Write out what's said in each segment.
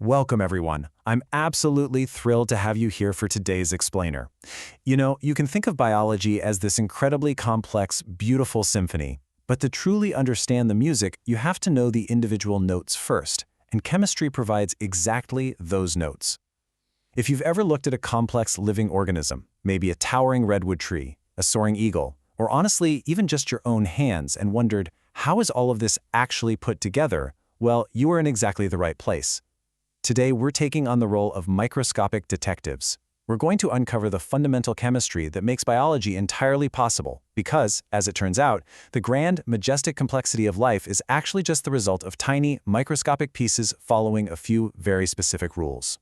Welcome, everyone. I'm absolutely thrilled to have you here for today's explainer. You can think of biology as this incredibly complex, beautiful symphony. But to truly understand the music, you have to know the individual notes first, and chemistry provides exactly those notes. If you've ever looked at a complex living organism, maybe a towering redwood tree, a soaring eagle, or honestly, even just your own hands, and wondered, how is all of this actually put together? Well, you are in exactly the right place. Today, we're taking on the role of microscopic detectives. We're going to uncover the fundamental chemistry that makes biology entirely possible because, as it turns out, the grand, majestic complexity of life is actually just the result of tiny, microscopic pieces following a few very specific rules.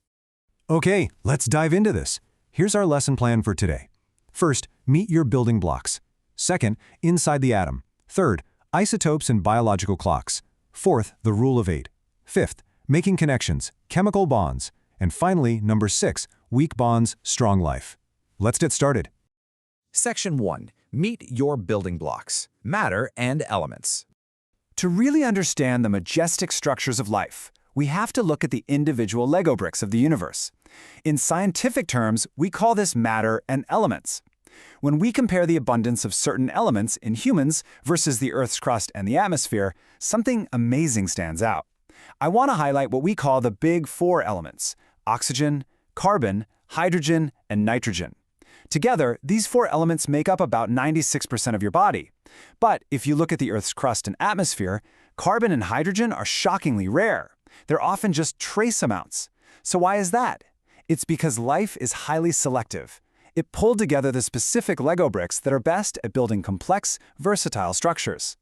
Okay, let's dive into this. Here's our lesson plan for today. First, meet your building blocks. Second, inside the atom. Third, isotopes and biological clocks. Fourth, the rule of 8. Fifth, making connections, chemical bonds. And finally, number 6, weak bonds, strong life. Let's get started. Section 1. Meet your building blocks, matter and elements. To really understand the majestic structures of life, we have to look at the individual Lego bricks of the universe. In scientific terms, we call this matter and elements. When we compare the abundance of certain elements in humans versus the Earth's crust and the atmosphere, something amazing stands out. I want to highlight what we call the big 4 elements: oxygen, carbon, hydrogen, and nitrogen. Together, these 4 elements make up about 96% of your body. But if you look at the Earth's crust and atmosphere, carbon and hydrogen are shockingly rare. They're often just trace amounts. So why is that? It's because life is highly selective. It pulled together the specific Lego bricks that are best at building complex, versatile structures.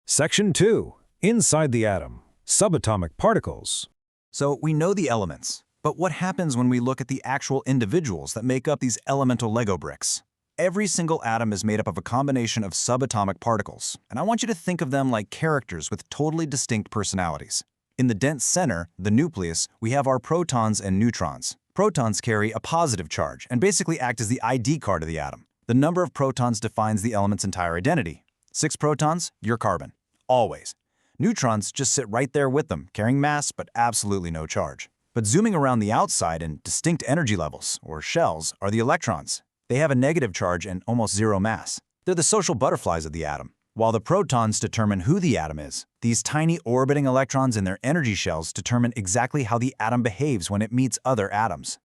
Section 2. Inside the atom. Subatomic particles. So we know the elements, but what happens when we look at the actual individuals that make up these elemental Lego bricks? Every single atom is made up of a combination of subatomic particles, and I want you to think of them like characters with totally distinct personalities. In the dense center, the nucleus, we have our protons and neutrons. Protons carry a positive charge and basically act as the ID card of the atom. The number of protons defines the element's entire identity. 6 protons, you're carbon. Always. Neutrons just sit right there with them, carrying mass but absolutely no charge. But zooming around the outside in distinct energy levels, or shells, are the electrons. They have a negative charge and almost zero mass. They're the social butterflies of the atom. While the protons determine who the atom is, these tiny orbiting electrons in their energy shells determine exactly how the atom behaves when it meets other atoms.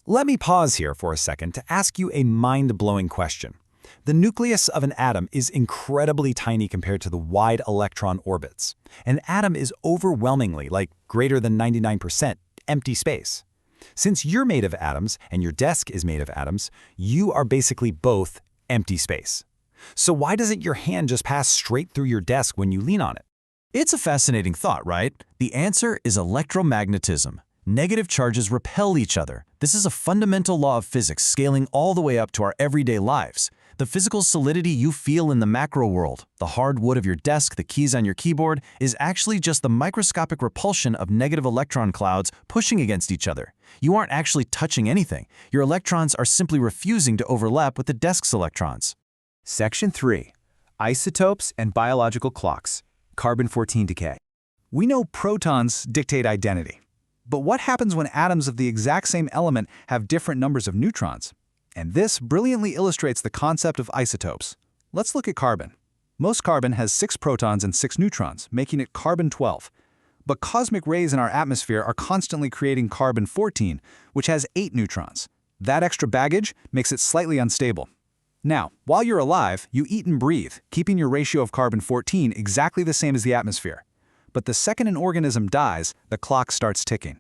Let me pause here for a second to ask you a mind-blowing question. The nucleus of an atom is incredibly tiny compared to the wide electron orbits. An atom is overwhelmingly, like greater than 99%, empty space. Since you're made of atoms and your desk is made of atoms, you are basically both empty space. So why doesn't your hand just pass straight through your desk when you lean on it? It's a fascinating thought, right? The answer is electromagnetism. Negative charges repel each other. This is a fundamental law of physics scaling all the way up to our everyday lives. The physical solidity you feel in the macro world, the hard wood of your desk, the keys on your keyboard, is actually just the microscopic repulsion of negative electron clouds pushing against each other. You aren't actually touching anything. Your electrons are simply refusing to overlap with the desk's electrons. Section 3. Isotopes and biological clocks. Carbon-14 decay. We know protons dictate identity. But what happens when atoms of the exact same element have different numbers of neutrons? And this brilliantly illustrates the concept of isotopes. Let's look at carbon. Most carbon has 6 protons and 6 neutrons, making it carbon-12. But cosmic rays in our atmosphere are constantly creating carbon-14, which has 8 neutrons. That extra baggage makes it slightly unstable. Now, while you're alive, you eat and breathe, keeping your ratio of carbon-14 exactly the same as the atmosphere. But the second an organism dies, the clock starts ticking.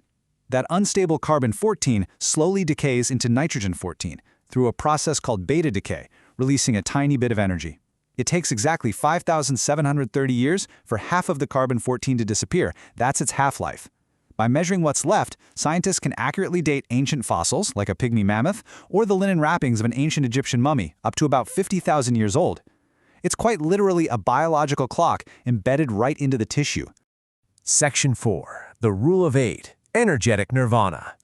That unstable carbon-14 slowly decays into nitrogen-14 through a process called beta decay, releasing a tiny bit of energy. It takes exactly 5,730 years for half of the carbon-14 to disappear. That's its half-life. By measuring what's left, scientists can accurately date ancient fossils, like a pygmy mammoth, or the linen wrappings of an ancient Egyptian mummy, up to about 50,000 years old. It's quite literally a biological clock embedded right into the tissue. Section 4. The rule of 8. Energetic nirvana.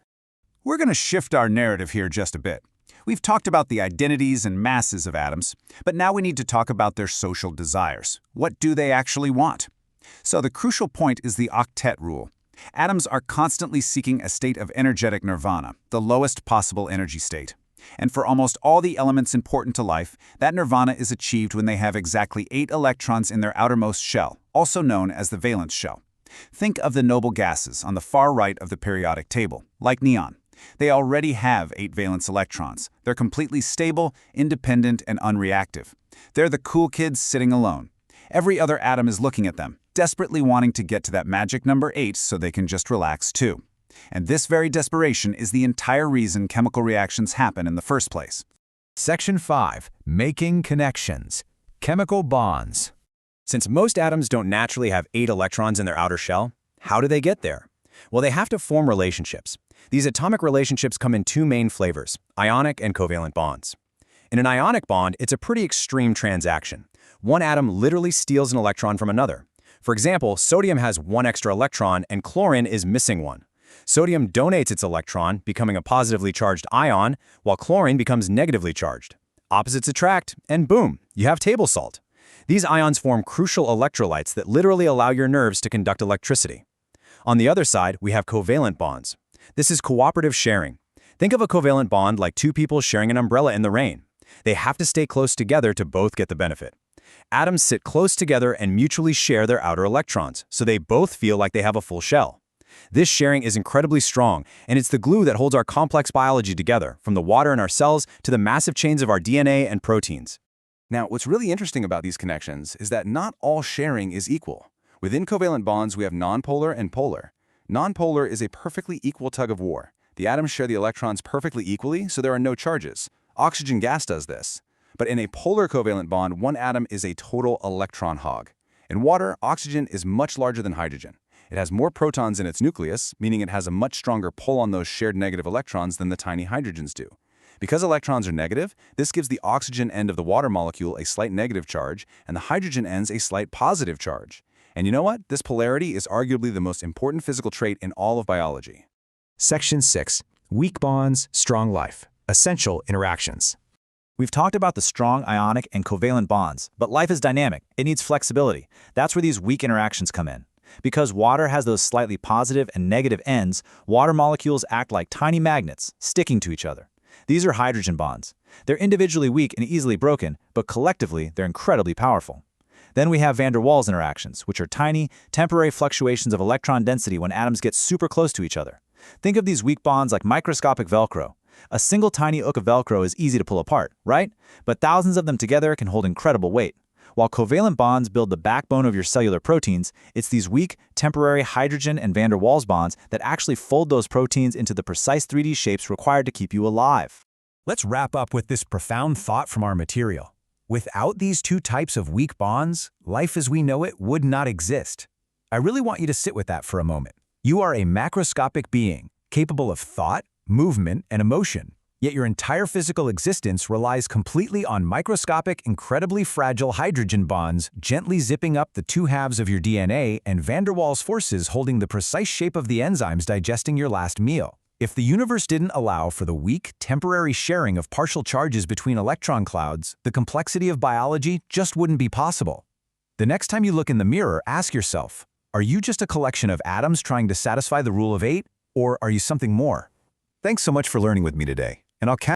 We're going to shift our narrative here just a bit. We've talked about the identities and masses of atoms, but now we need to talk about their social desires. What do they actually want? So the crucial point is the octet rule. Atoms are constantly seeking a state of energetic nirvana, the lowest possible energy state. And for almost all the elements important to life, that nirvana is achieved when they have exactly 8 electrons in their outermost shell, also known as the valence shell. Think of the noble gases on the far right of the periodic table, like neon. They already have 8 valence electrons. They're completely stable, independent, and unreactive. They're the cool kids sitting alone. Every other atom is looking at them, desperately wanting to get to that magic number 8 so they can just relax too. And this very desperation is the entire reason chemical reactions happen in the first place. Section 5. Making connections. Chemical bonds. Since most atoms don't naturally have 8 electrons in their outer shell, how do they get there? Well, they have to form relationships. These atomic relationships come in 2 main flavors, ionic and covalent bonds. In an ionic bond, it's a pretty extreme transaction. One atom literally steals an electron from another. For example, sodium has 1 extra electron and chlorine is missing 1. Sodium donates its electron, becoming a positively charged ion, while chlorine becomes negatively charged. Opposites attract, and boom, you have table salt. These ions form crucial electrolytes that literally allow your nerves to conduct electricity. On the other side, we have covalent bonds. This is cooperative sharing. Think of a covalent bond like 2 people sharing an umbrella in the rain. They have to stay close together to both get the benefit. Atoms sit close together and mutually share their outer electrons, so they both feel like they have a full shell. This sharing is incredibly strong, and it's the glue that holds our complex biology together, from the water in our cells to the massive chains of our DNA and proteins. Now, what's really interesting about these connections is that not all sharing is equal. Within covalent bonds, we have nonpolar and polar. Nonpolar is a perfectly equal tug of war. The atoms share the electrons perfectly equally, so there are no charges. Oxygen gas does this. But in a polar covalent bond, one atom is a total electron hog. In water, oxygen is much larger than hydrogen. It has more protons in its nucleus, meaning it has a much stronger pull on those shared negative electrons than the tiny hydrogens do. Because electrons are negative, this gives the oxygen end of the water molecule a slight negative charge, and the hydrogen ends a slight positive charge. And you know what? This polarity is arguably the most important physical trait in all of biology. Section 6. Weak bonds, strong life. Essential interactions. We've talked about the strong ionic and covalent bonds, but life is dynamic. It needs flexibility. That's where these weak interactions come in. Because water has those slightly positive and negative ends, water molecules act like tiny magnets, sticking to each other. These are hydrogen bonds. They're individually weak and easily broken, but collectively they're incredibly powerful. Then we have van der Waals interactions, which are tiny, temporary fluctuations of electron density when atoms get super close to each other. Think of these weak bonds like microscopic Velcro. A single tiny hook of Velcro is easy to pull apart, right? But thousands of them together can hold incredible weight. While covalent bonds build the backbone of your cellular proteins, it's these weak, temporary hydrogen and van der Waals bonds that actually fold those proteins into the precise 3D shapes required to keep you alive. Let's wrap up with this profound thought from our material. Without these 2 types of weak bonds, life as we know it would not exist. I really want you to sit with that for a moment. You are a macroscopic being, capable of thought, movement, and emotion. Yet your entire physical existence relies completely on microscopic, incredibly fragile hydrogen bonds gently zipping up the 2 halves of your DNA and van der Waals forces holding the precise shape of the enzymes digesting your last meal. If the universe didn't allow for the weak, temporary sharing of partial charges between electron clouds, the complexity of biology just wouldn't be possible. The next time you look in the mirror, ask yourself, are you just a collection of atoms trying to satisfy the rule of 8, or are you something more? Thanks so much for learning with me today, and I'll catch